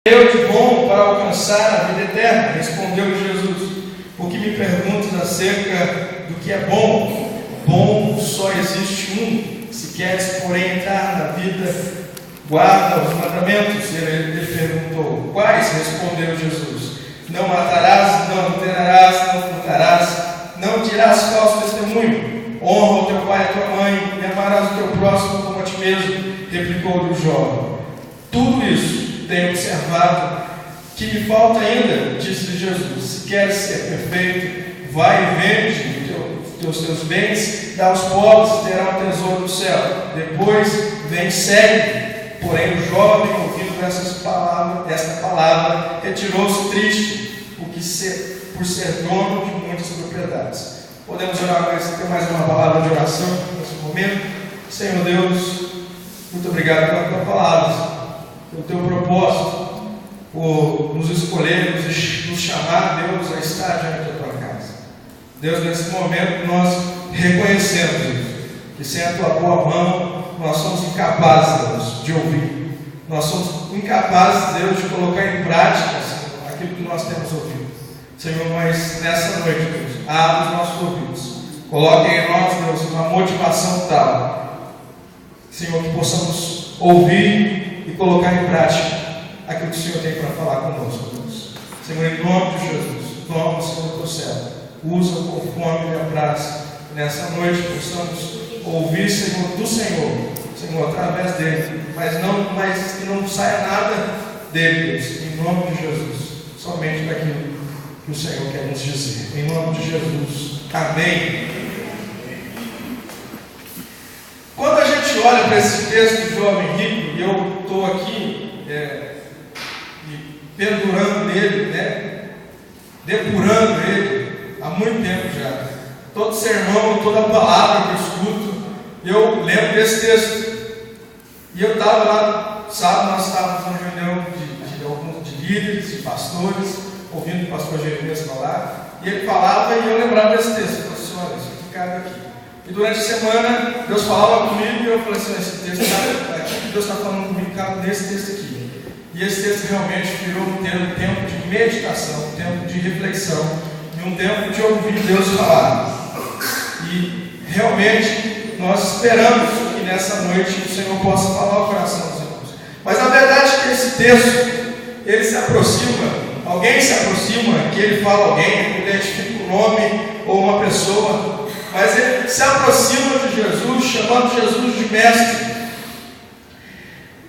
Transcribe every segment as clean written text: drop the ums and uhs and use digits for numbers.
Eu de bom para alcançar a vida eterna? Respondeu Jesus. Por que me perguntas acerca do que é bom? Bom só existe um. Se queres, porém, entrar na vida, guarda os mandamentos. Ele perguntou: quais? Respondeu Jesus: não matarás, não adulterarás, não furtarás, não dirás falso testemunho, honra o teu pai e a tua mãe, e amarás o teu próximo como a ti mesmo. Replicou-lhe o jovem: tudo isso tenho observado. Que me falta ainda? Disse Jesus: se queres ser perfeito, vai e vende os teus bens, dá aos pobres, e terá um tesouro no céu. Depois vem, segue. Porém o jovem, ouvindo esta palavra, retirou-se triste, por ser dono de muitas propriedades. Podemos orar agora, se tem mais uma palavra de oração nesse momento. Senhor Deus, muito obrigado pela tua palavra, pelo teu propósito, por nos escolher, nos chamar, Deus, a estar diante da tua casa. Deus, nesse momento nós reconhecemos que sem a tua boa mão nós somos incapazes, Deus, de ouvir. Nós somos incapazes, Deus, de colocar em prática, Senhor, aquilo que nós temos ouvido. Senhor, mas nessa noite, Deus, abre os nossos ouvidos. Coloque em nós, Deus, uma motivação tal, Senhor, que possamos ouvir e colocar em prática aquilo que o Senhor tem para falar conosco, Deus. Senhor, em nome de Jesus, toma, Senhor, do céu, usa conforme lhe apraz. Nessa noite possamos ouvir, Senhor, do Senhor, através dele, mas que não saia nada dele, Deus, em nome de Jesus, somente daquilo que o Senhor quer nos dizer. Em nome de Jesus, amém. Quando a gente olha para esse texto do jovem rico, e eu estou aqui pendurando nele, depurando ele há muito tempo já. Todo sermão, toda palavra que eu escuto, eu lembro desse texto. E eu estava lá, sábado, nós estávamos numa reunião de líderes, de pastores, ouvindo o pastor Jeremias falar, e ele falava e eu lembrava desse texto. Eu falei assim: olha, isso aqui cabe aqui. E durante a semana, Deus falava comigo e eu falei assim: esse texto aqui, Deus está falando comigo, cabe nesse texto aqui. E esse texto realmente virou um tempo de meditação, um tempo de reflexão, e um tempo de ouvir Deus falar. E realmente nós esperamos que nessa noite o Senhor possa falar ao coração dos irmãos. Mas a verdade é que esse texto, ele se aproxima, alguém se aproxima, que ele fala alguém, ele identifica um nome ou uma pessoa, mas ele se aproxima de Jesus, chamando Jesus de mestre,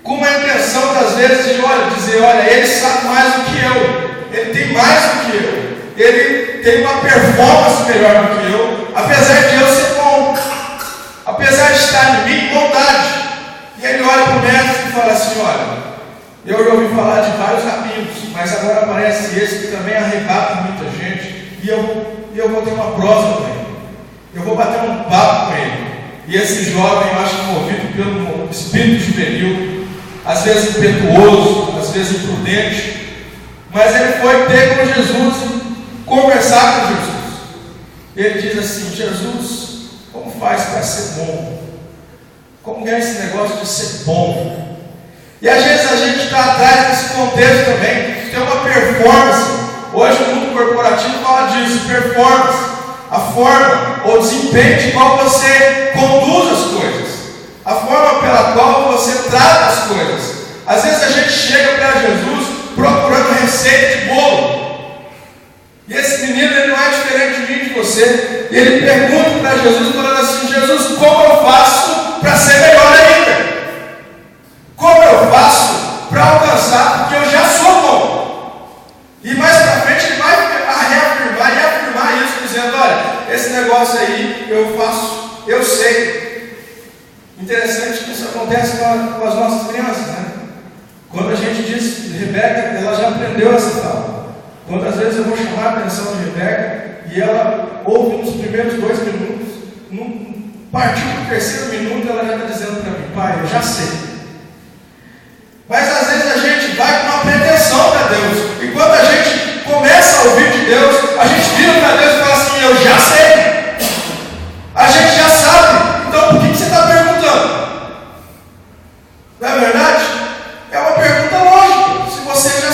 com uma intenção, às vezes, de dizer: olha, ele sabe mais do que eu, ele tem mais do que eu, ele tem uma performance melhor do que eu, apesar de eu ser bom, apesar de estar em mim bondade. E ele olha para o mestre e fala assim: olha, eu já ouvi falar de vários rabinos, mas agora aparece esse que também arrebata muita gente, e eu vou ter uma prova com ele, eu vou bater um papo com ele. E esse jovem, eu acho que movido pelo espírito juvenil, às vezes impetuoso, às vezes imprudente, mas ele foi ter com Jesus, conversar com Jesus. Ele diz assim: Jesus, como faz para ser bom? Como é esse negócio de ser bom? E às vezes a gente está atrás desse contexto também, de ter uma performance. Hoje o mundo corporativo fala disso, performance, a forma ou desempenho de qual você conduz as coisas, a forma pela qual você trata as coisas. Às vezes a gente chega para Jesus procurando receita de bolo. E esse menino, ele não é diferente de mim, de você. E ele pergunta para Jesus, falando assim: Jesus, como eu faço para ser melhor ainda? Como eu faço para alcançar? Porque eu já sou bom. E mais para frente ele vai reafirmar e afirmar isso, dizendo: olha, esse negócio aí eu faço, eu sei. Interessante que isso acontece com as nossas crianças, né? Quando a gente diz Rebeca, ela já aprendeu essa fala. Quantas vezes eu vou chamar a atenção de Rebeca e ela ouve nos primeiros 2 minutos, a partir do 3º minuto ela já está dizendo para mim: pai, eu já sei. Mas às vezes a gente vai com uma pretensão para Deus, e quando a gente começa a ouvir de Deus, a gente vira para Deus e fala assim: eu já sei. A gente já sabe, então por que você está perguntando? Não é verdade? É uma pergunta lógica. Se você já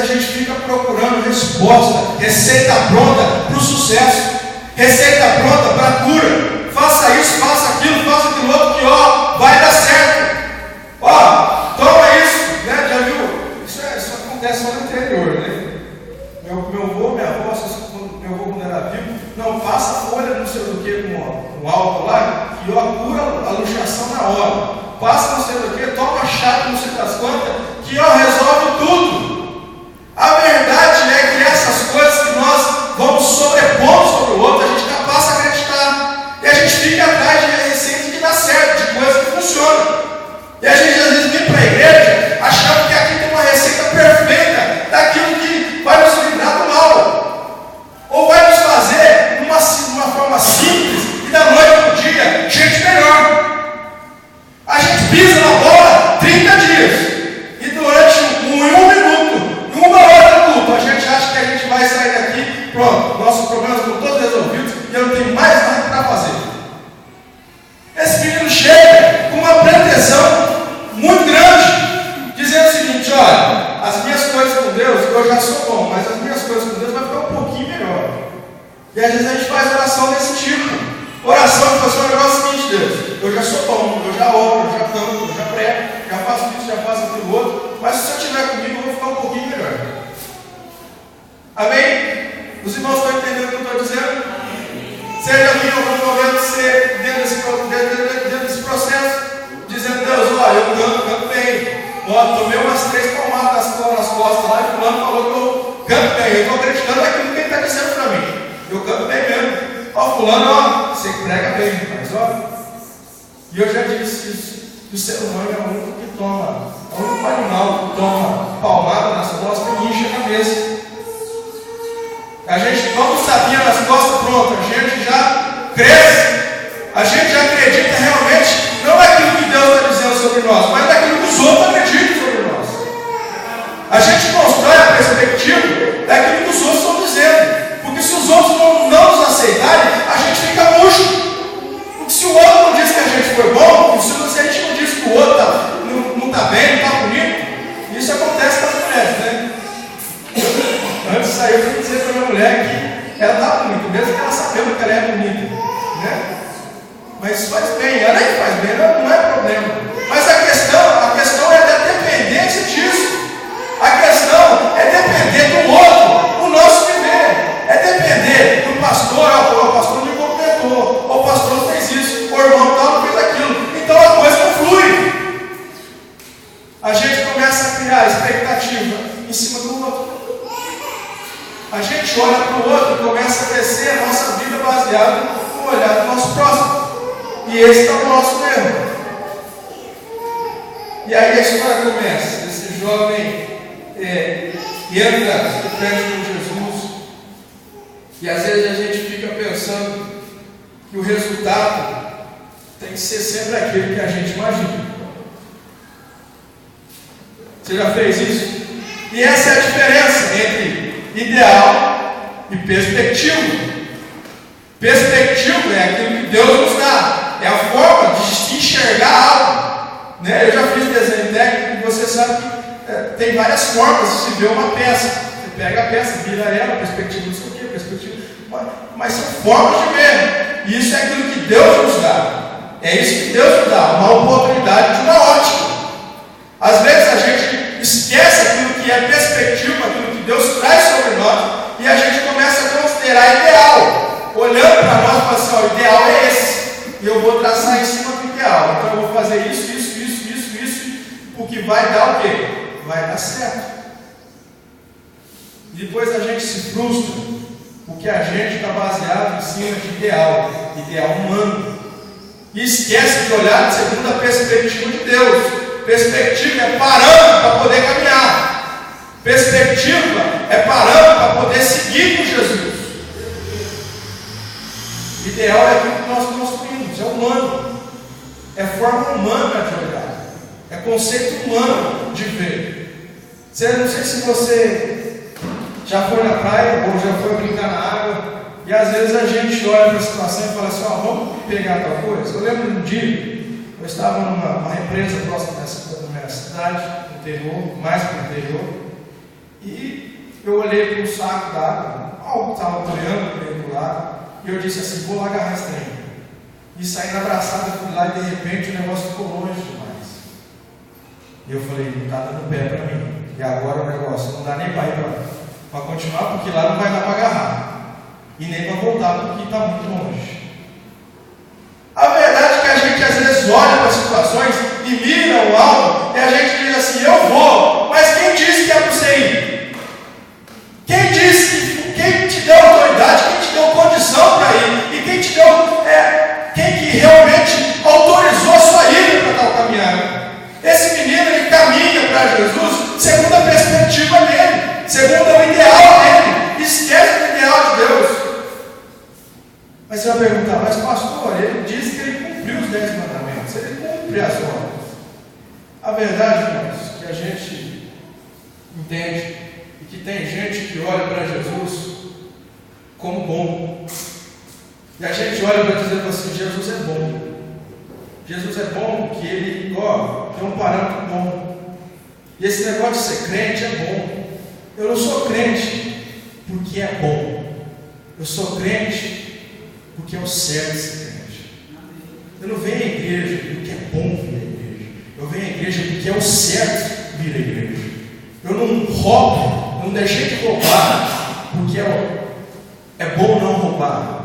a gente fica procurando resposta, receita pronta para o sucesso, receita pronta para a cura. Faça isso, faça aquilo outro, que vai dar certo. Toma isso, né? Já viu? Isso acontece lá no interior, né? Meu avô, minha avó, meu avô quando era vivo, não, passa folha não sei do que com álcool lá, que cura a luxação na hora. Passa não sei do que, toma chá não sei das quantas, que resolve tudo. A verdade é que essas coisas que nós vamos sobrepondo sobre o outro, a gente já passa a acreditar. E a gente fica atrás de receitas que dá certo, de coisas que funcionam. E a gente às vezes vem para a igreja achando que aqui tem uma receita perfeita daquilo que vai nos livrar do mal. Ou vai nos fazer de uma forma simples e da noite para o dia, gente melhor. A gente pisa na bola 30 dias. E durante um minuto, uma hora de culto, a gente acha que a gente vai sair daqui, pronto, nossos problemas estão todos resolvidos e eu não tenho mais nada para fazer. Esse menino chega com uma pretensão muito grande, dizendo o seguinte: olha, as minhas coisas com Deus, eu já sou bom, mas as minhas coisas com Deus vai ficar um pouquinho melhor. E às vezes a gente faz oração desse tipo. Oração que faz um negócio seguinte: Deus, eu já sou bom, eu já oro, eu já canto, eu já prego, já faço isso, já faço aquilo outro, mas se o Senhor estiver comigo, eu vou ficar um pouquinho melhor. Amém? Os irmãos estão entendendo o que eu estou dizendo? Você já viu algum momento você dentro desse processo, dizendo: Deus, olha, eu canto bem. Tomei umas 3 palmadas nas costas lá e fulano falou que eu canto bem. Eu estou acreditando naquilo que ele está dizendo para mim. Eu canto bem mesmo. Fulano, você prega bem, mas e eu já disse isso, que o ser humano é o único que toma, é o único animal que toma palmada nas costas e incha a cabeça. A gente toma um sapinho nas costas, pronto, a gente já cresce, a gente já acredita realmente, não naquilo que Deus está dizendo sobre nós, mas naquilo que os outros acreditam sobre nós. A gente constrói a perspectiva daquilo que os outros estão dizendo. Porque se os outros não nos aceitarem, a gente fica murcho. Porque se o outro não diz que a gente foi bom, se a gente não diz que o outro não está bem, não está bonito, isso acontece com as mulheres, né? Antes de sair, eu fui dizer para a minha mulher que ela está bonita, mesmo que ela sabendo que ela é bonita, né? Mas faz bem, ela é que faz bem, não é problema. Mas a questão é da dependência disso. A questão é depender do outro, o nosso viver. É depender do pastor, o pastor me completou, o pastor fez isso, o irmão tal fez aquilo. Então a coisa não flui. A gente começa a criar expectativa em cima do outro. A gente olha para o outro e começa a crescer a nossa vida baseada no olhar do nosso próximo. E esse é o nosso erro. E aí a história começa. Esse jovem entra perto de Jesus. E às vezes a gente fica pensando que o resultado tem que ser sempre aquilo que a gente imagina. Você já fez isso? E essa é a diferença entre ideal e perspectiva. Perspectiva é aquilo que Deus nos dá, é a forma de se enxergar algo. Né? Eu já fiz desenho técnico e você sabe que tem várias formas de se ver uma peça. Você pega a peça, vira ela, perspectiva, não sei o que, perspectiva. Mas são formas de ver. E isso é aquilo que Deus nos dá. É isso que Deus nos dá, uma oportunidade de uma ótica. Às vezes a gente esquece aquilo que é perspectiva, aquilo que Deus traz sobre nós, e a gente começa a considerar ideal. Olhando para nós e falando assim: o ideal é esse. E eu vou traçar em cima do ideal. Então eu vou fazer isso, porque vai dar o quê? Vai dar certo. E depois a gente se frustra, porque a gente está baseado em cima de ideal humano. E esquece de olhar segundo a perspectiva de Deus. Perspectiva é parando para poder caminhar. Perspectiva é parando para poder seguir com Jesus. Ideal é aquilo que nós construímos, é humano. É forma humana de olhar. É conceito humano de ver. Não sei se você já foi na praia ou já foi brincar na água. E às vezes a gente olha para a situação e fala assim: vamos pegar tal coisa. Eu lembro de um dia, eu estava numa represa próxima da minha cidade, no interior, mais para o interior. E eu olhei para um saco d'água, algo estava boiando dentro do lago, e eu disse assim, vou lá agarrar esse trem. E saí na abraçada, fui lá e de repente o negócio ficou longe demais. E eu falei, não está dando pé para mim. E agora o negócio não dá nem para ir para continuar, porque lá não vai dar para agarrar. E nem para voltar, porque está muito longe. A verdade é que a gente às vezes olha para as situações e mira o alvo, e a gente diz assim, eu vou, mas quem disse que é para você ir? Quem disse, quem te deu autoridade, quem te deu condição para ir? E quem te deu, quem que realmente autorizou a sua ida para tal caminhada? Esse menino, ele caminha para Jesus segundo a perspectiva dele, segundo o ideal dele, esquece do ideal de Deus. Mas você vai perguntar, mas pastor, ele diz que ele cumpriu os 10 mandamentos, ele cumpre as ordens. A verdade, irmãos, que a gente entende e que tem gente que olha para Jesus como bom. E a gente olha para dizer assim, Jesus é bom. Jesus é bom porque ele tem um parâmetro bom. E esse negócio de ser crente é bom. Eu não sou crente porque é bom. Eu sou crente porque é o certo ser crente. Eu não venho à igreja porque é bom vir à igreja. Eu venho à igreja porque é o certo vir à igreja. Eu não roubo, não deixei de roubar porque é bom não roubar.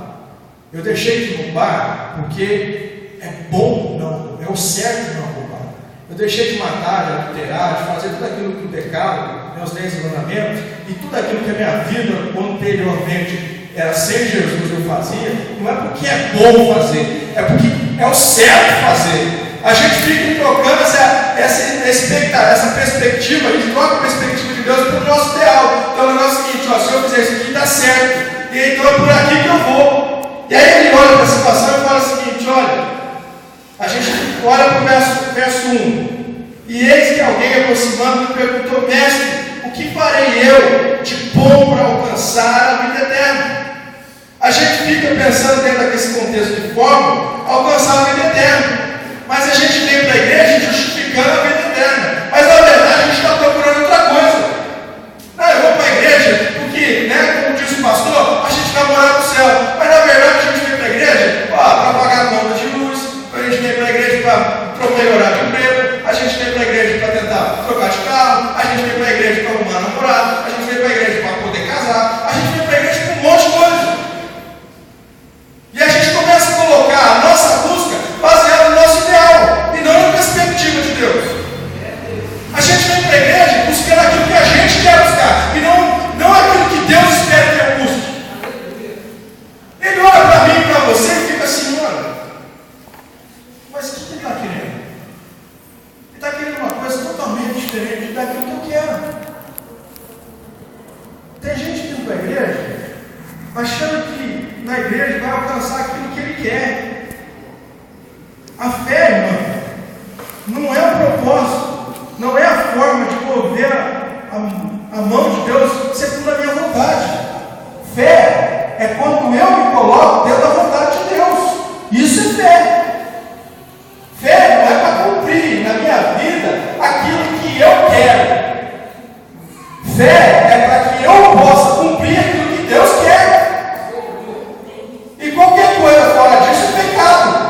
Eu deixei de roubar porque é bom não, é o certo não roubar. Eu deixei de matar, de adulterar, de fazer tudo aquilo que o decálogo, os 10 mandamentos, e tudo aquilo que a minha vida anteriormente era sem Jesus eu fazia, não é porque é bom fazer, é porque é o certo fazer. A gente fica trocando essa perspectiva, a gente troca a perspectiva de Deus para o nosso ideal. Então o negócio é o seguinte, se eu fizer isso aqui dá certo, e então é por aqui que eu vou. E aí ele olha para a situação e fala o seguinte, olha, a gente olha para o verso 1, e eis que alguém aproximando me perguntou, mestre, o que farei eu de bom para alcançar a vida eterna? A gente fica pensando dentro desse contexto de como alcançar a vida eterna, mas a gente vem para a igreja justificando a vida eterna, mas na verdade a gente está procurando outra coisa. Não, eu vou para a igreja porque, como diz o pastor, a gente vai morar no céu, mas na verdade a gente vem para a igreja para pagar a conta de luz, a gente vem para a igreja para melhorar de emprego, a gente vem para a igreja para tentar trocar de carro, a gente vem para a igreja para arrumar namorado, a gente vem para a igreja para poder casar, a gente vem para a igreja para um monte de coisa. E a gente começa a colocar a nossa busca baseada no nosso ideal e não na perspectiva de Deus. A gente vem para a igreja buscando aquilo que a gente quer buscar e não aquilo que Deus espera que eu busque. Ele olha para mim e para você e fica assim, olha, mas o que ele está querendo? Ele está querendo uma coisa totalmente diferente daquilo que eu quero. Tem gente que vem para a igreja achando que na igreja vai alcançar aquilo que ele quer. A fé, irmão, não é o propósito, não é a forma de mover a mão de Deus segundo a minha vontade. Fé é quando eu me coloco dentro da vontade de Deus. Isso é fé. Fé não é para cumprir na minha vida aquilo que eu quero. Fé é para que eu possa cumprir aquilo que Deus quer. E qualquer coisa fora disso é pecado.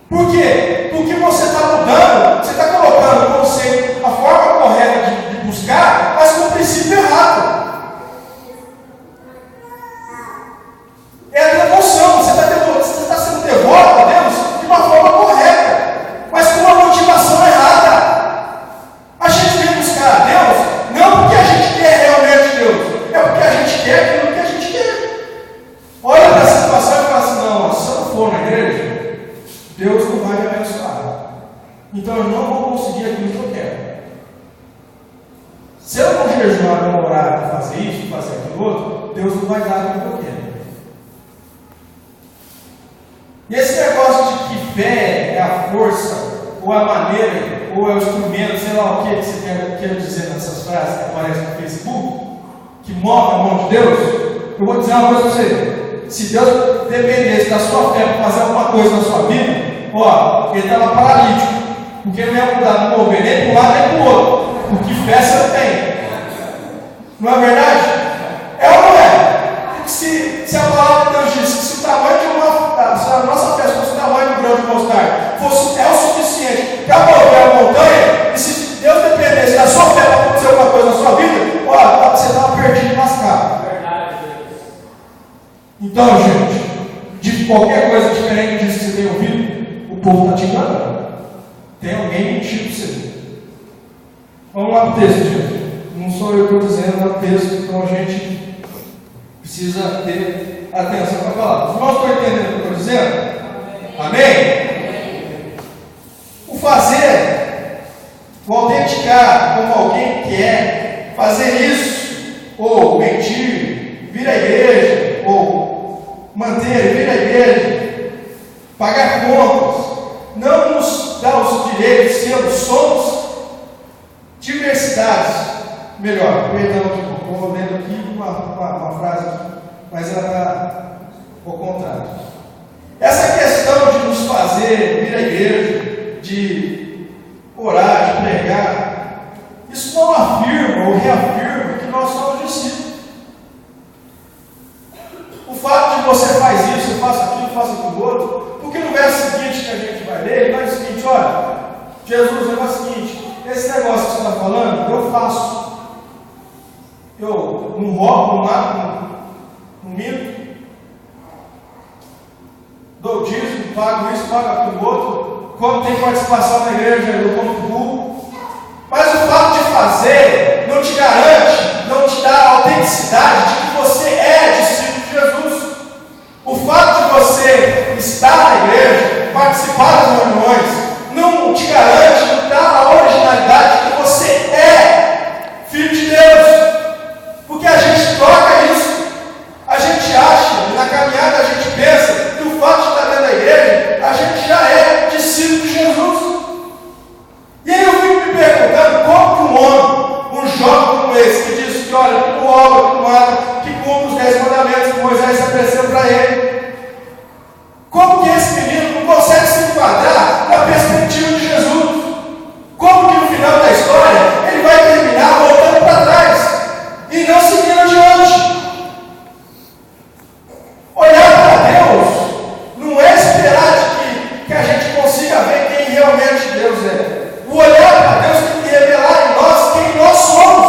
Por quê? Porque você está mudando, você está colocando o conceito, a forma correta de buscar, mas com o princípio errado. É a devoção, você está sendo devoto a Deus de uma forma correta, mas com uma motivação errada. A gente vem buscar a Deus não porque a gente quer realmente Deus, é porque a gente quer aquilo que a gente quer. Olha para a situação e fala assim, não, se eu não for na igreja, Deus não vai me abençoar. Então eu não vou conseguir aquilo que eu quero. Se eu não jejuar, não orar para fazer isso, fazer aquilo outro, Deus não vai dar aquilo que eu quero. E esse negócio de que fé é a força, ou a maneira, ou é o instrumento, sei lá o que você quer dizer nessas frases que aparecem no Facebook, que move a mão de Deus, eu vou dizer uma coisa para você. Se Deus dependesse da sua fé para fazer alguma coisa na sua vida, ele estava paralítico, porque não ia mudar, não mover nem para um lado nem para o outro, porque fé você não tem. Não é verdade? É ou não é? Se a palavra de Deus diz que se o tamanho de se a nossa fé fosse o tamanho do grão de mostarda, é o suficiente para mover a montanha, e se Deus dependesse da sua fé para acontecer alguma coisa na sua vida, olha, você estava perdido e lascado. Então, gente, de qualquer coisa diferente disso que você tem ouvido, o povo está te enganando. Tem alguém mentindo para você. Vamos lá para o texto, gente. Não sou eu que estou dizendo, é o texto, então a gente precisa ter atenção para falar. Os irmãos estão entendendo o que eu estou dizendo? Amém? O fazer, o autenticar como alguém quer, fazer isso, ou mentir, vir à igreja, ou manter, vir à igreja, pagar contas, não nos dá os direitos de sermos, somos diversidades. Melhor, perdão, estou lendo aqui uma frase, mas ela está ao contrário. Essa questão de nos fazer vir à igreja, de orar, de pregar, isso não afirma ou reafirma que nós somos discípulos. O fato de você faz isso, eu faço aquilo, eu faço aquilo outro, porque no verso seguinte que a gente vai ler, ele vai dizer o seguinte: olha, Jesus vai o seguinte, esse negócio que você está falando, eu faço. Eu não roubo, não mato, não minto, dou dízimo, pago isso, pago aquilo outro. Quando tem participação na igreja, eu contribuo. Mas o fato de fazer não te garante, não te dá a autenticidade de que você é discípulo de Jesus. O fato de você estar na igreja, participar das reuniões, não te garante, não dá a originalidade de que você é filho de Deus. Porque a gente troca isso, a gente acha, na caminhada a gente pensa que o fato de estar dentro da igreja, a gente já é discípulo de Jesus. E aí eu fico me perguntando como que um homem, um jovem como esse, que diz que olha, que não rouba, que não mata, que cumpre os 10 mandamentos que Moisés apareceu para ele, como que esse menino não consegue se enquadrar na perspectiva de Jesus? Como que no final da história ele vai terminar voltando para trás e não seguindo adiante? Olhar para Deus não é esperar que a gente consiga ver quem realmente Deus é. O olhar para Deus tem que revelar em nós quem nós somos.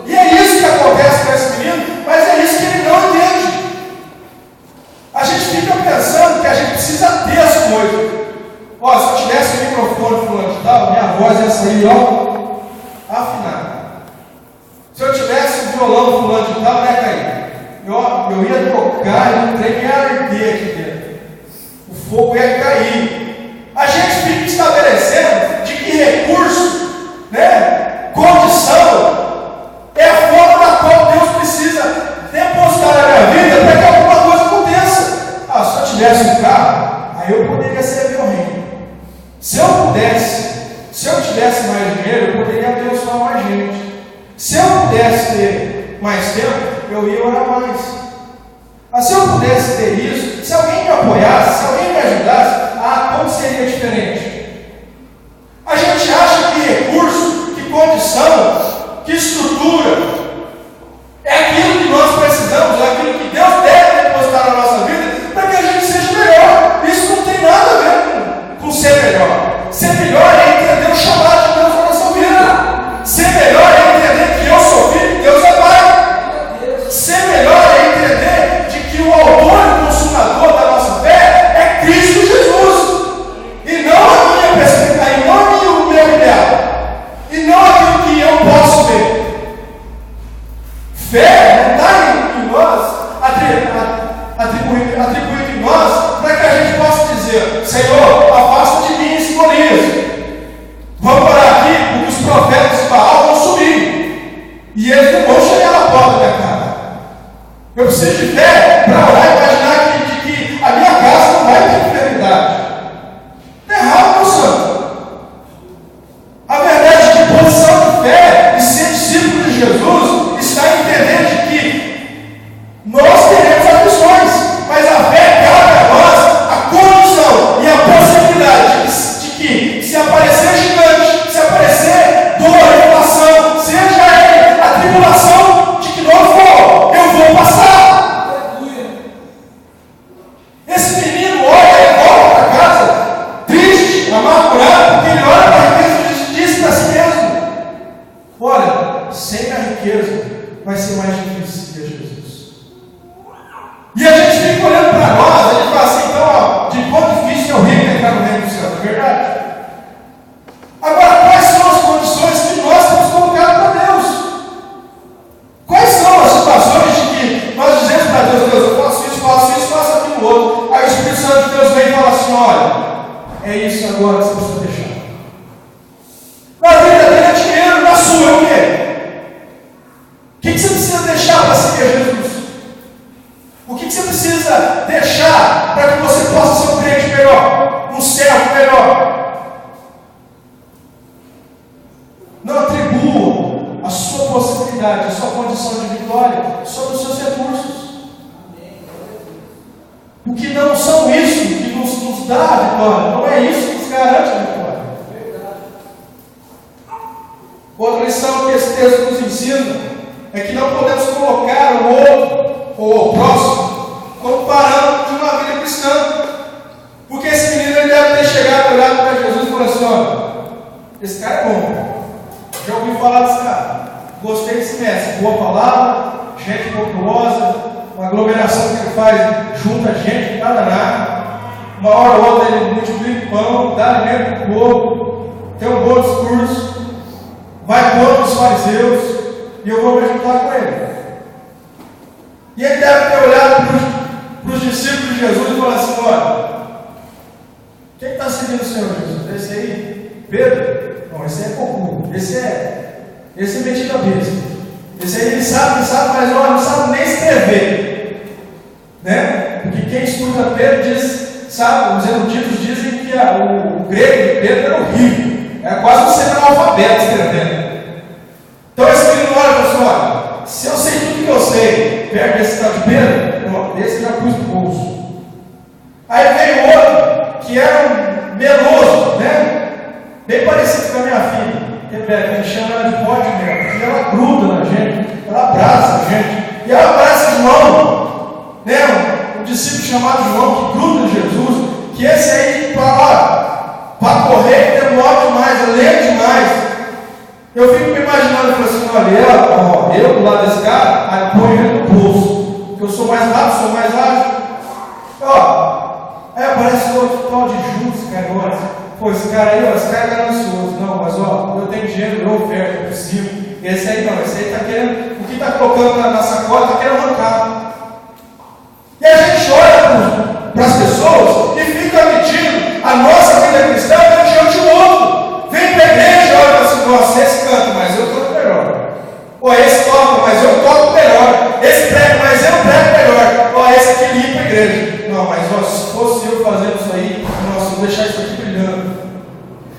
E é isso que acontece com esse menino, mas é isso que ele não entende. A gente fica pensando que a gente precisa ter as coisas. Ó, se eu tivesse o microfone fulano de tal, minha voz ia sair, ó, afinada. Se eu tivesse o violão fulano de tal, ia cair. Eu ia tocar e o trem ia arder aqui dentro. O fogo ia cair. A gente fica estabelecendo de que recurso, né, condição, é a forma da qual Deus precisa depositar na minha vida para que alguma coisa aconteça. Ah, se eu tivesse um carro, aí eu poderia ser meu reino. Se eu pudesse, se eu tivesse mais dinheiro, eu poderia abençoar mais gente. Se eu pudesse ter mais tempo, eu ia orar mais. Mas se eu pudesse ter isso, se alguém me apoiasse, se alguém me ajudasse, como seria diferente? A gente acha que recurso, que condição, que estrutura é aquilo que nós precisamos, é aquilo que Deus deve depositar na nossa vida para que a gente seja melhor. Isso não tem nada a ver com ser melhor. Ser melhor é entender o chamado de Deus na nossa vida. Ser melhor é entender que eu sou filho, Deus é pai. Ser melhor é entender de que o autor e consumador da nossa fé é Cristo Jesus. E não a minha perspectiva, e não o meu ideal. E não aquilo que eu posso ver. Fé não está em nós, atribuído em nós, para que a gente possa dizer: Senhor, afasta de mim esse Golias. Vamos orar aqui, porque os profetas de Baal vão subir. E eles não vão chegar na porta da minha casa. Eu preciso de fé para orar e imaginar que a minha casa não vai ter enfermidade. Não é errado, meu santo. A verdade de posição de fé e ser discípulo de Jesus está em entender de que nós teremos as missões, mas a fé cabe a nós a condição e a possibilidade de que, se aparecer gigante, se aparecer dor, inflação, seja ele a tribulação, autoridade, a sua condição de vitória sobre os seus recursos. O que não são isso que nos dá a vitória, não é isso que nos garante a vitória. Outra lição que esse texto nos ensina é que não podemos colocar o outro ou o próximo como parâmetro de uma vida cristã. Porque esse menino ele deve ter chegado, olhado para Jesus e falado assim: olha, esse cara é bom, já ouvi falar desse cara, gostei desse mestre, boa palavra, gente populosa, uma aglomeração que ele faz, junta gente de cada nada, uma hora ou outra ele multiplica o pão, dá alimento para o povo, tem um bom discurso, vai contra os fariseus, e eu vou me juntar com ele. E ele deve ter olhado para os discípulos de Jesus e falado assim: olha, quem está seguindo o Senhor Jesus? Esse aí? Pedro? Não, esse é cocô. Esse é metido a besta. Esse aí ele sabe, mas não sabe nem escrever. Né? Porque quem estuda Pedro diz, sabe, os eruditos dizem que o grego de Pedro era horrível. Era quase um semi-analfabeto escrevendo. Então esse menino olha e fala assim: olha, se eu sei tudo que eu sei, perto desse tal de Pedro, esse já pus no bolso. Aí veio outro, que era um meloso, né? Bem parecido com a minha filha. Rebeca, a gente chama ela de pó de mel, porque ela gruda na gente, ela abraça a gente. E ela abraça João, né? Um discípulo chamado João, que gruda em Jesus, que esse aí, para correr, demora demais, é lento demais. Eu fico me imaginando, eu falo assim: olha, eu do lado desse cara, aí põe ele no bolso, porque eu sou mais rápido, sou mais ágil. Aí aparece outro tal de Judas Iscariotes. Pô, esse cara aí, esse cara é ganancioso. Não, mas eu tenho dinheiro, eu oferto, eu preciso. Esse aí não, esse aí está querendo, o que está colocando na sacola, está querendo arrancar. E a gente olha para as pessoas e fica medindo a nossa vida cristã diante do outro. Vem para a igreja e olha assim: nossa, esse canta, mas eu canto melhor. Ou esse toca, mas eu toco melhor. Esse prega, mas eu prego melhor. Ou esse aqui limpa a igreja. Não, mas se fosse eu fazendo isso aí, nossa, vou deixar isso aqui brilhando.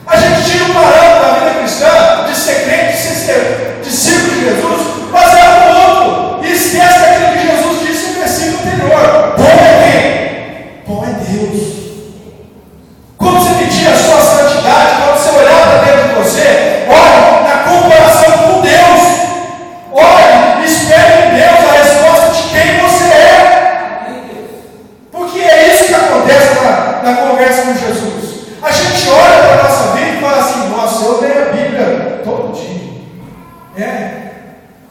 A gente tira o parâmetro da vida cristã de ser crente, de ser discípulo de Jesus, baseado no outro, e esquece daquilo que Jesus disse no versículo anterior: bom é quem? Bom é Deus. Quando você medir a sua santidade, quando você olhar para dentro de você, olhe na comparação com Deus, olhe, espere em Deus a resposta de quem você é, porque é isso que acontece na conversa com Jesus. A gente olha para a nossa vida e fala assim: nossa, eu leio a Bíblia todo dia.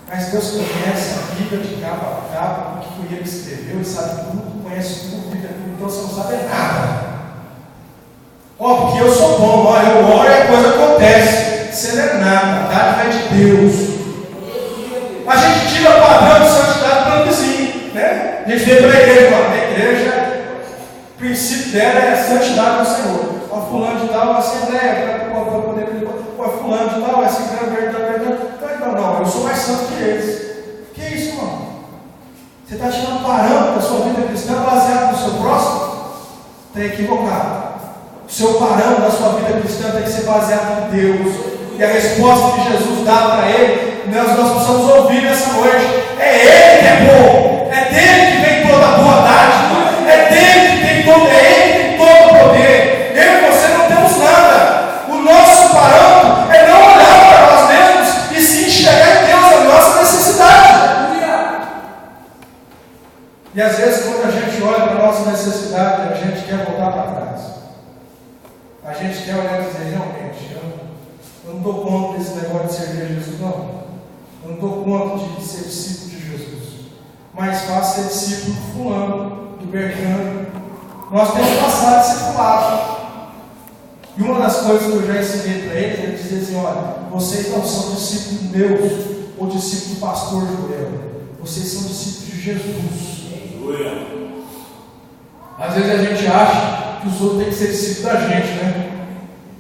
Mas Deus conhece a Bíblia de capa a capa, porque foi Ele que escreveu, Ele sabe tudo, conhece tudo, então você não sabe nada. Porque eu sou bom, eu oro e a coisa acontece. Você não é nada, a dádiva é de Deus. A gente tira o padrão de santidade pelo vizinho, né? A gente vem para a igreja, a igreja, o princípio dela é a santidade do Senhor. Fulano de tal, assembleia, para poder fulano de tal, assembleia, verdade. Então, não, eu sou mais santo que eles. Que isso, irmão? Você está tirando parâmetro da sua vida cristã baseado no seu próximo? Está equivocado. O seu parâmetro da sua vida cristã tem que ser baseado em Deus. E a resposta que Jesus dá para ele, nós precisamos ouvir nessa noite. É Ele que é bom. É dele que vem toda a boa dádiva. É dele que tem todo, é Ele que tem todo o poder. Eu e você não temos nada. O nosso parâmetro é não olhar para nós mesmos e se enxergar em Deus a nossa necessidade. E às vezes, quando a gente olha para a nossa necessidade, a gente quer voltar para trás. A gente quer olhar e dizer: realmente, eu não dou conta desse negócio de servir a Jesus, não. Eu não dou conta de ser discípulo de Jesus. Mais fácil ser discípulo do fulano, do Bergano. Nós temos passado discipulado. E uma das coisas que eu já ensinei para eles é dizer assim: olha, vocês não são discípulos meus ou discípulos do pastor Joel. Vocês são discípulos de Jesus. Às vezes a gente acha que os outros têm que ser discípulos da gente, né?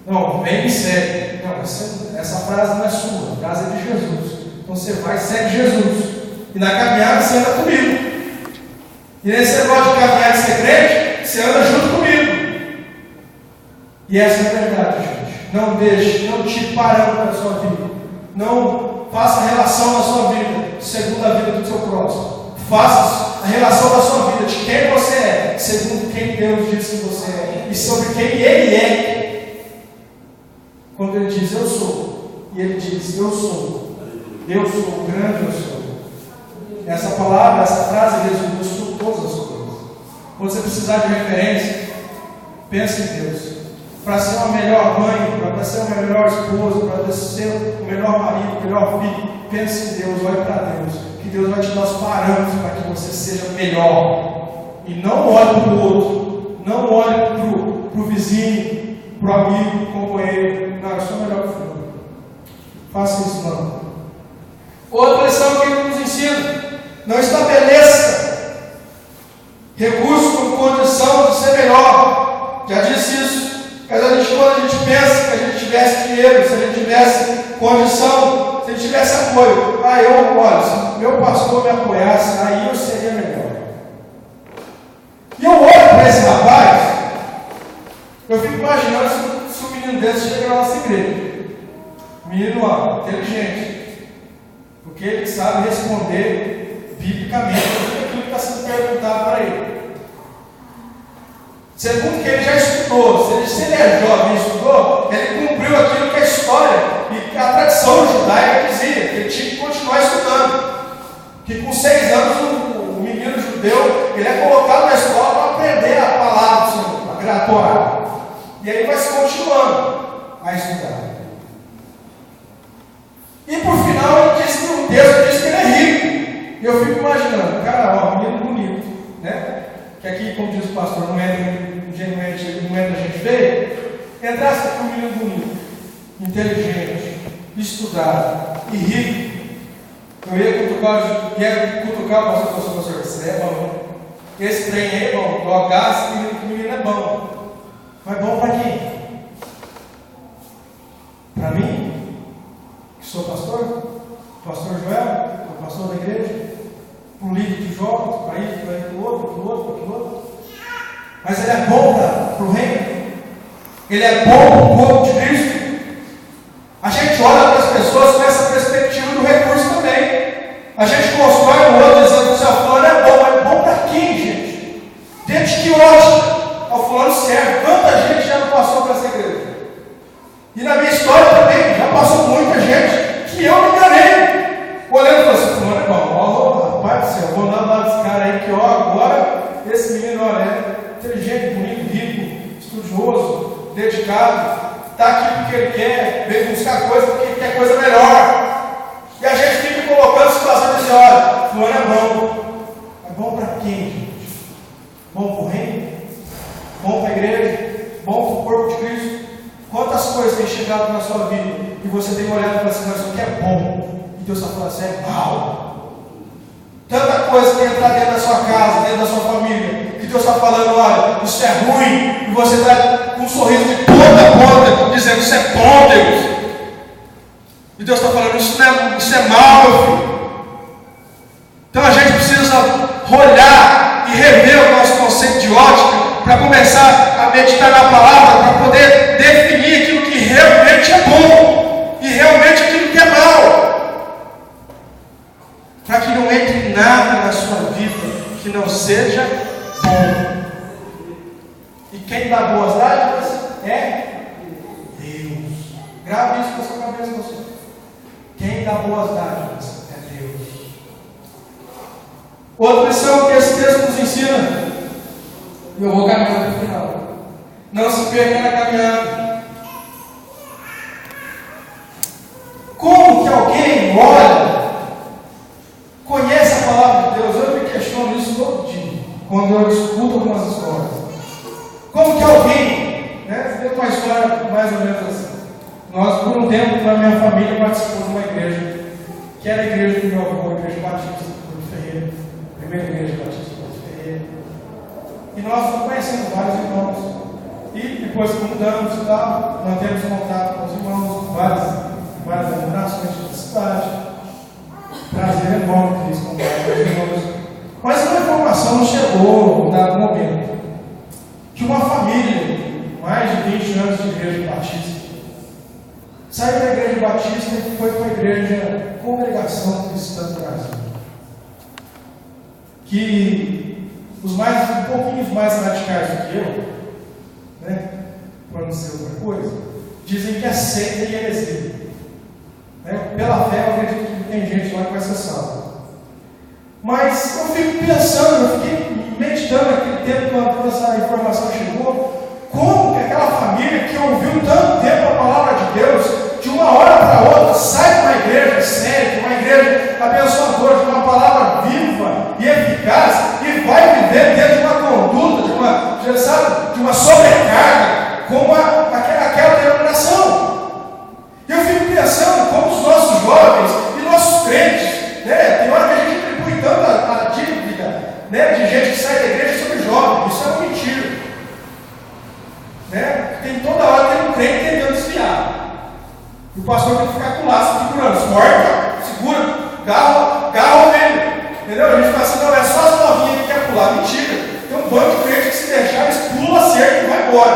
Não, vem e segue. Não, essa frase não é sua, a frase é de Jesus. Então você vai e segue Jesus. E na caminhada você anda comigo. E nesse negócio de caminhar de ser crente, você anda junto comigo. E essa é a verdade, gente. Não deixe, não tire parâmetro da sua vida. Não faça relação na sua vida Faça a relação da sua vida, de quem você é, segundo quem Deus diz que você é, e sobre quem Ele é. Quando Ele diz eu sou, e Ele diz eu sou o grande eu sou. Essa palavra, essa frase resume todas as coisas. Quando você precisar de referência, pense em Deus. Para ser uma melhor mãe, para ser uma melhor esposa, para ser o melhor marido, o melhor filho, pense em Deus, olhe para Deus. Que Deus vai te dar os parâmetros para que você seja melhor. E não olhe para o outro, não olhe para o vizinho, para o amigo, para o companheiro. Não, eu sou melhor que o filho. Faça isso não. Outra lição que ele nos ensina: não estabeleça recursos com condição de ser melhor. Já disse isso. Mas quando a gente pensa que a gente tivesse dinheiro, se a gente tivesse condição, se a gente tivesse apoio, olha, se meu pastor me apoiasse, aí eu seria melhor. E eu olho para esse rapaz, eu fico imaginando se um menino desse chega na nossa igreja. Menino inteligente, porque ele sabe responder biblicamente aquilo que está sendo perguntado para ele. Segundo que ele já estudou, se ele é jovem e estudou, ele cumpriu aquilo que a história e a tradição judaica dizia, que ele tinha que continuar estudando. Que com 6 anos o menino judeu, ele é colocado na escola para aprender a palavra do Senhor, a Torá. E aí vai se continuando a estudar. E por final o texto diz que ele é rico. E eu fico imaginando, cara, menino bonito, né? Que aqui, como diz o pastor, não entra gente feia, entrasse com um menino bonito, inteligente, estudado e rico. Eu ia cutucar o pastor, você é bom. Esse trem aí é bom, o gás, o menino é bom. Mas bom para quem? Para mim, que sou pastor Joel, o pastor da igreja, para o líder de jovens, para isso, para aquilo outro. Mas ele é bom para o reino. Ele é bom para o corpo de Cristo. A gente olha para as pessoas com essa perspectiva do recurso também. A gente constrói o outro dizendo que o seu fulano é bom. Mas bom para quem, gente? Dentro de que ótica o fulano serve? Quanta gente já não passou por essa igreja? E na minha história também, já passou muita gente que eu me enganei. Olhando e falando assim, fulano é bom. Rapaz do céu, vou andar lá desse cara aí que agora esse menino é inteligente, bonito, rico, estudioso, dedicado, está aqui porque ele quer, veio buscar coisa porque ele quer coisa melhor. E a gente fica colocando situação de dizer, olha, fulano é bom. É bom para quem, gente? Bom para o reino? Bom para a igreja? Bom para o corpo de Cristo? Quantas coisas têm chegado na sua vida e você tem olhado e falado assim, mas isso aqui é bom. E Deus está falando assim, é mal. Tanta coisa que entra dentro da sua casa, dentro da sua família, que Deus está falando, olha, isso é ruim, e você está com um sorriso de ponta a ponta, dizendo, isso é bom, Deus. E Deus está falando, isso é mal, meu filho. Então a gente precisa olhar e rever o nosso conceito de ótica, para começar a meditar na palavra, para poder definir aquilo que realmente é bom, e realmente aquilo que é mal. Para que não entre nada na sua vida que não seja bom. E quem dá boas dádivas é Deus. Grave isso na sua cabeça, você. Quem dá boas dádivas é Deus. Outra lição que esse texto nos ensina, e eu vou caminhando para o final. Não se perca na caminhada. Como que alguém olha, conhece a palavra de Deus? Eu me questiono isso todo dia, quando eu escuto algumas histórias. Como que alguém, tem uma história mais ou menos assim. Nós, por um tempo, na minha família, participamos de uma igreja, que era a igreja do meu avô, a igreja Batista de Ferreira, a primeira igreja Batista de Ferreira. E nós conhecemos vários irmãos. E depois que mudamos e tal, mantemos contato com os irmãos, várias denominações da cidade. Prazer enorme que eles contaram com os irmãos. Mas uma informação não chegou em dado momento que uma família, mais de 20 anos de igreja batista, saiu da igreja batista e foi para a igreja Congregação Cristã do Brasil. que os um pouquinho mais radicais do que eu, né, para não dizer outra coisa, dizem que é seita e heresia. Né? Pela fé, eu acredito que tem gente lá que vai ser salva. Mas eu fico pensando, eu fiquei meditando naquele tempo quando toda essa informação chegou, como que aquela família que ouviu tanto tempo a palavra de Deus, de uma hora para outra, sai de uma igreja séria, de uma igreja abençoadora, de uma palavra viva e eficaz, e vai viver dentro de uma conduta, de uma sobrecarga, como aquela denominação. Eu fico pensando como os nossos jovens e nossos crentes, né, tem hora que a gente atribui tanto a dívida, né, de gente que sai da igreja sobre jovem. Isso é uma mentira. Né? Tem toda hora tem um crente tentando desviar. E o pastor tem que ficar com o laço segurando. Corta, segura, garra o meio. Entendeu? A gente fala assim, não, é só as novinhas que quer pular. Mentira. Tem um bando de crente que se deixar, eles pulam a cerca e vai embora.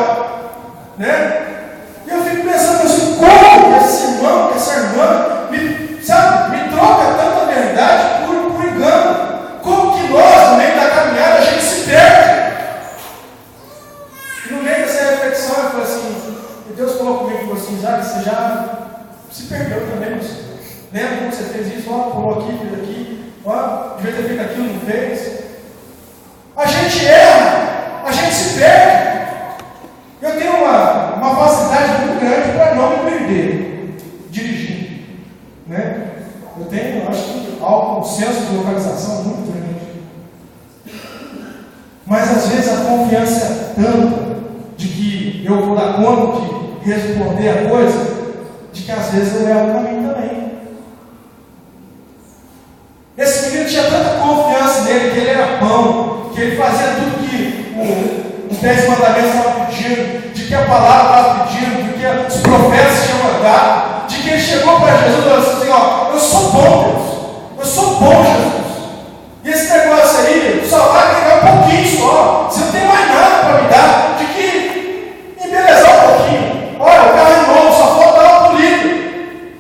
Né? E eu fico pensando assim, como que esse irmão, que essa irmã me troca tanta verdade por engano? Como que nós, no meio da caminhada, a gente se perde? E no meio dessa reflexão, eu falei assim, e Deus falou comigo, falou assim, Isaac, você já se perdeu também, você. Lembra como você fez isso? Ó, pulou aqui, fez aqui, ó, devia ter feito aquilo, não fez. A gente erra, a gente se perde. Eu tenho uma facilidade muito grande para não me perder dirigindo. Né? Eu tenho, acho que, um senso de localização muito grande. Mas às vezes a confiança é tanta de que eu vou dar conta de responder a coisa, de que às vezes eu erro o caminho também. Esse menino tinha tanta confiança nele, que ele era bom, que ele fazia tudo que os 10 mandamentos estavam pedindo, de que a palavra estava pedindo, de que os profetas tinham mandado, de que ele chegou para Jesus e falou assim, ó, eu sou bom, Deus, eu sou bom, Jesus. E esse negócio aí só vai pegar um pouquinho só, você não tem mais nada para me dar, de que embelezar um pouquinho. Olha, o carro é novo, só falta dar uma polida.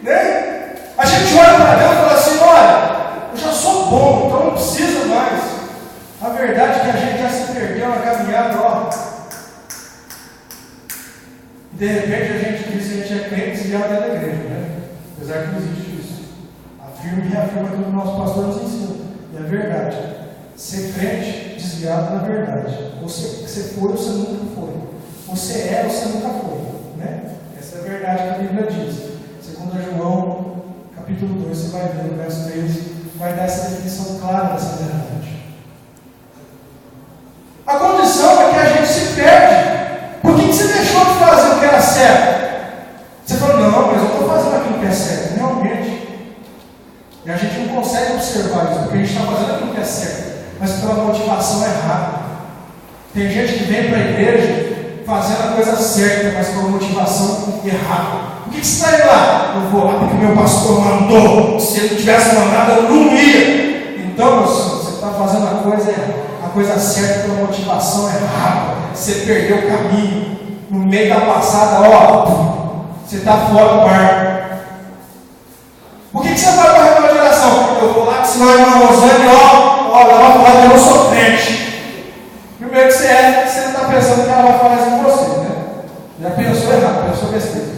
Né? A gente olha para Deus e fala assim, olha, eu já sou bom, então não precisa mais. A verdade é que a gente já se perdeu na caminhada, ó. De repente a gente diz que a gente é crente desviado dentro da igreja, né? Apesar que não existe isso. Afirma e reafirma aquilo que o nosso pastor nos ensina. E é verdade. Ser crente desviado na verdade. Você foi ou você nunca foi. Você é ou você nunca foi. Né? Essa é a verdade que a Bíblia diz. Segundo João, capítulo 2, você vai ver no verso 13, vai dar essa definição clara dessa verdade. A condição é que a gente se perde. Por que você deixou de fazer o que era certo? Você falou, não, mas eu estou fazendo aquilo que é certo. Realmente. E a gente não consegue observar isso, porque a gente está fazendo aquilo que é certo, mas pela motivação errada. Tem gente que vem para a igreja fazendo a coisa certa, mas pela motivação errada. Por que você está indo lá? Eu vou lá porque meu pastor mandou. Se ele tivesse mandado, eu não ia. Então, meu senhor, você está fazendo a coisa certa pela motivação errada. Você perdeu o caminho. No meio da passada, ó, você está fora do barco. Por que você vai para a reunião de oração? Eu vou lá, senão a irmã Rosane, ó, ela vai falar que eu não sou crente. Primeiro que você não está pensando que ela vai falar isso com você, né? Já pensou errado, pensou besteira.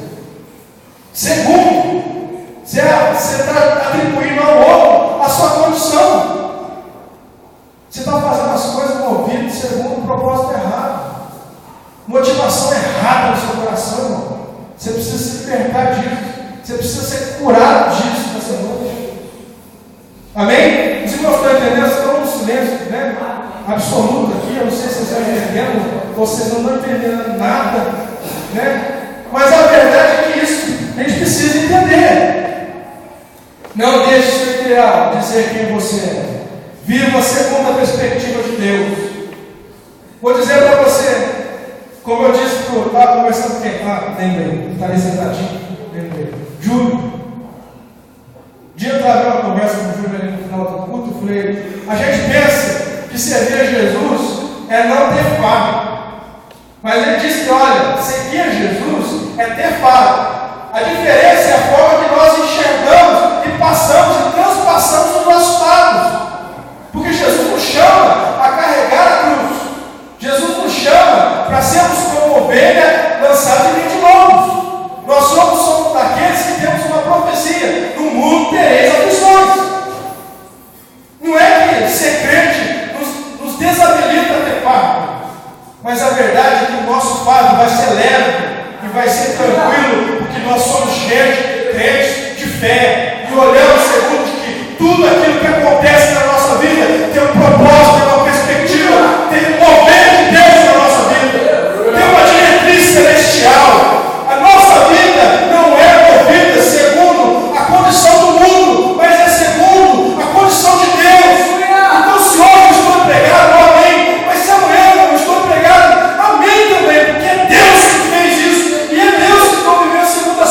Segundo, você está atribuindo ao outro a sua condição. Você está fazendo as coisas movido segundo o propósito errado. Motivação errada no seu coração, irmão. Você precisa se libertar disso. Você precisa ser curado disso nessa noite. Amém? Os irmãos estão entendendo? Vocês estão no silêncio, né? Absoluto aqui. Eu não sei se vocês estão entendendo. Vocês não estão entendendo nada, né? Mas a verdade é que isso a gente precisa entender. Não deixe o seu ideal dizer quem você é. Viva segundo a perspectiva de Deus. Vou dizer para você, como eu disse que eu estava conversando com quem? Lembrei, está ali sentadinho. Lembrei. Júlio. Dia eu estava uma conversa com o Júlio ali no final do culto. Eu falei, a gente pensa que servir a Jesus é não ter fome. Mas ele disse que, olha, seguir a Jesus é ter fome. A diferença é a forma que nós enxergamos e passamos e transpassamos os nossos lados. Porque Jesus nos chama fé e olhamos segundo que tudo aquilo que acontece na nossa vida tem um propósito, tem uma perspectiva, tem um mover de Deus na nossa vida, tem uma diretriz celestial. A nossa vida não é movida segundo a condição do mundo, mas é segundo a condição de Deus. Então, se hoje eu estou empregado, amém. Mas se amanhã eu não estou empregado, amém também, porque é Deus que fez isso, e é Deus que está vivendo segundo a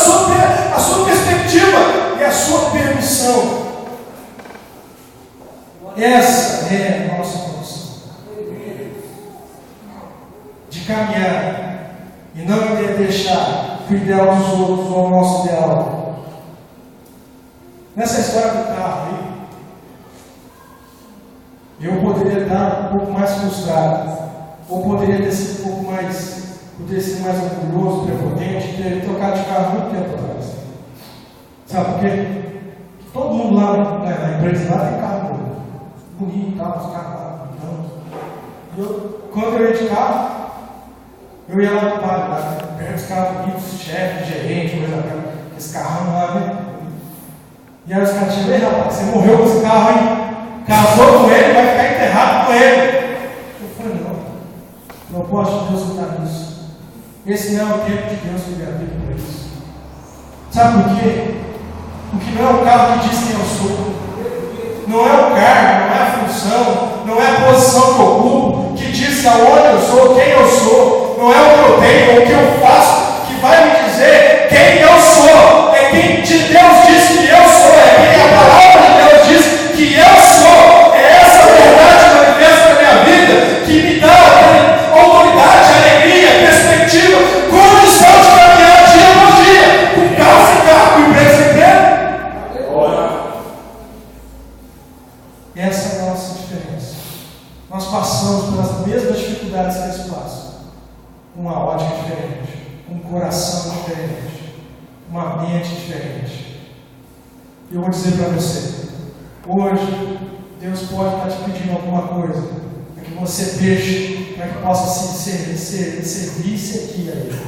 sua perspectiva e a sua permissão. Essa é a nossa condição de caminhar e não deixar que o ideal dos outros ou o nosso ideal. Nessa história do carro aí, eu poderia estar um pouco mais frustrado, ou poderia ter sido um pouco mais, poderia ser mais orgulhoso, prepotente, ter trocado de carro muito tempo atrás. Sabe por quê? Todo mundo lá na empresa lá tem carro novo, bonito, tal, os carros lá, então. Quando eu ia de carro, eu ia lá no padre, lá, perto dos carros bonitos, chefe, gerente, coisa lá, esse carrão lá, né? E aí os caras tinham, ei rapaz, você morreu com esse carro, hein? Casou com ele, vai ficar enterrado com ele. Eu falei, não, o propósito de Deus não está nisso. Esse não é o tempo de Deus que me abriu para isso. Sabe por quê? Porque não é o carro que diz quem eu sou. Não é o cargo, não é a função, não é a posição que eu ocupo, que diz aonde eu sou, quem eu sou. Não é o que eu tenho ou o que eu faço que vai me dizer quem eu sou. É quem de Deus diz que eu sou. É quem a palavra de Deus diz que eu sou. É essa verdade manifesta na minha vida que me dá autoridade, alegria, perspectiva, condição de caminhar dia após dia, com carro sem carro, com emprego sem emprego. Essa é a nossa diferença. Nós passamos pelas mesmas dificuldades que eles passam, com uma ótica diferente, um coração diferente, uma mente diferente. E eu vou dizer para você, hoje Deus pode estar te pedindo alguma coisa, para que você deixe, para que possa servir isso aqui a Ele.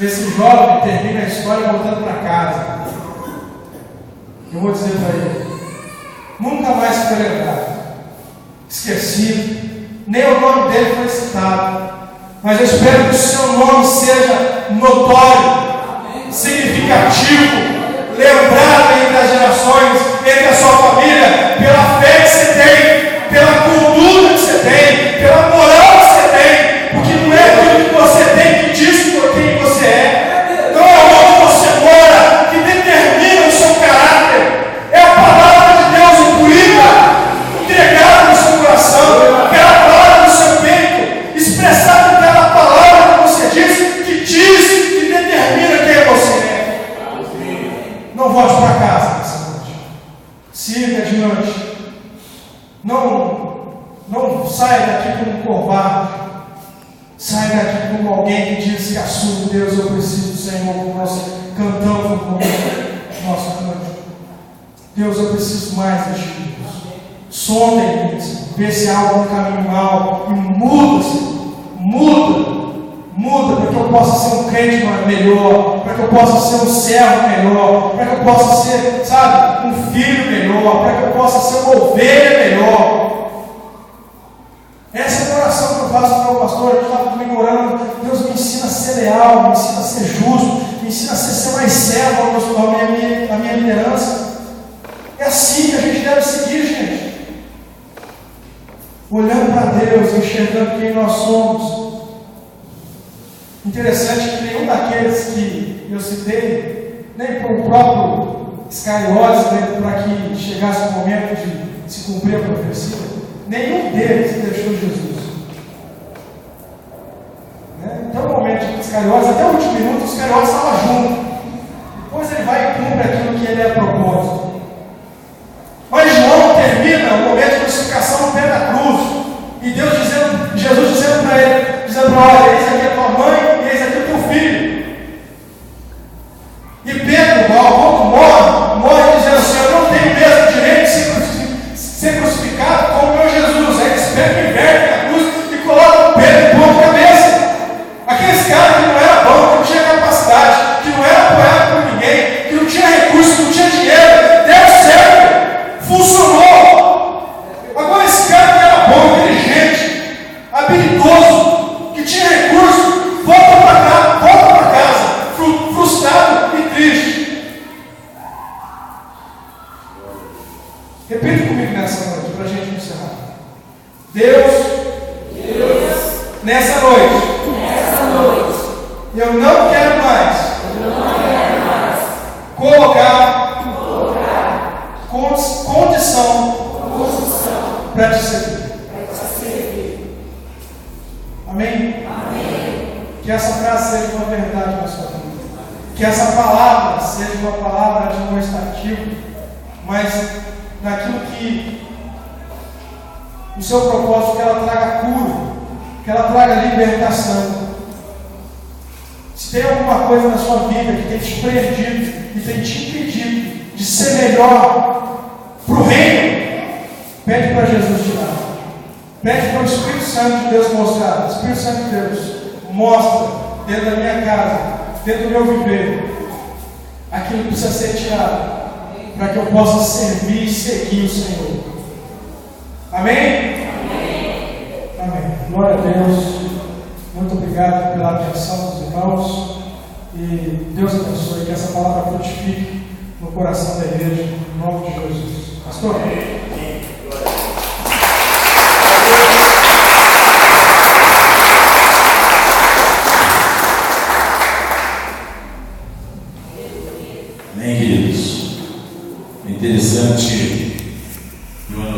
Esse jovem termina a história voltando para casa. Eu vou dizer para ele, nunca mais foi lembrado, esquecido, nem o nome dele foi citado, mas eu espero que o seu nome seja notório, significativo, lembrado entre as gerações, entre a sua família, pela fé que você tem, pela conduta que você tem, pela moral que você tem, porque não é aquilo que você tem que diz quem você é, não é onde você mora que determina o seu caráter, é a palavra de Deus incluída, entregada no seu coração, aquela palavra no seu peito, expressada em cada palavra que você diz, que determina quem você é. Não volte para casa nessa noite. Siga adiante. Não saia daqui como um covarde. Saia daqui como alguém que diz que assume Deus, eu preciso do Senhor, como nós cantamos no nosso canto. Deus, eu preciso mais de Deus. Sonda-me, vê se há algum caminho mau e muda para que eu possa ser um crente melhor, para que eu possa ser um servo melhor, para que eu possa ser, sabe, um filho melhor, para que eu possa ser uma ovelha melhor. Essa é a oração que eu faço para o meu pastor. Eu estava comigo orando, Deus me ensina a ser leal, me ensina a ser justo, me ensina a ser mais servo à minha liderança. É assim que a gente deve seguir, gente. Olhando para Deus, enxergando quem nós somos. Interessante que nenhum daqueles que eu citei, nem para o próprio Iscariotes, né, para que chegasse o momento de se cumprir a profecia, nenhum deles deixou Jesus. Até o momento de Iscariotes, até o último minuto, o Iscariotes estava junto. Depois ele vai e cumpre aquilo que ele é propósito. Mas João termina o momento de crucificação no pé da cruz. E Jesus dizendo para ele, olha, eis aqui a tua mãe, eis aqui o teu filho. E Pedro, quando morre dizendo assim, eu não tenho mesmo direito de ser crucificado como o meu Jesus. Aí eles pegam e invertem a cruz e colocam Pedro em ponta cabeça. Aqueles caras que não era bom, que não tinha capacidade, que não era apoiado por Repita comigo nessa noite, para a gente encerrar. Deus, nessa noite, eu não quero mais colocar condição para te servir. Amém? Que essa frase seja uma verdade na sua vida. Que essa palavra seja uma palavra de não estativo, mas naquilo que o seu propósito, que ela traga cura, que ela traga libertação. Se tem alguma coisa na sua vida que tem te prendido e tem te impedido de ser melhor para o reino, pede para Jesus tirar. Pede para o Espírito Santo de Deus mostrar. Espírito Santo de Deus, mostra dentro da minha casa, dentro do meu viver, aquilo que precisa ser tirado, para que eu possa servir e seguir o Senhor. Amém? Amém. Glória a Deus. Muito obrigado pela atenção dos irmãos. E Deus abençoe, que essa palavra frutifique no coração da igreja, em nome de Jesus. Pastor? Amém, queridos? É interessante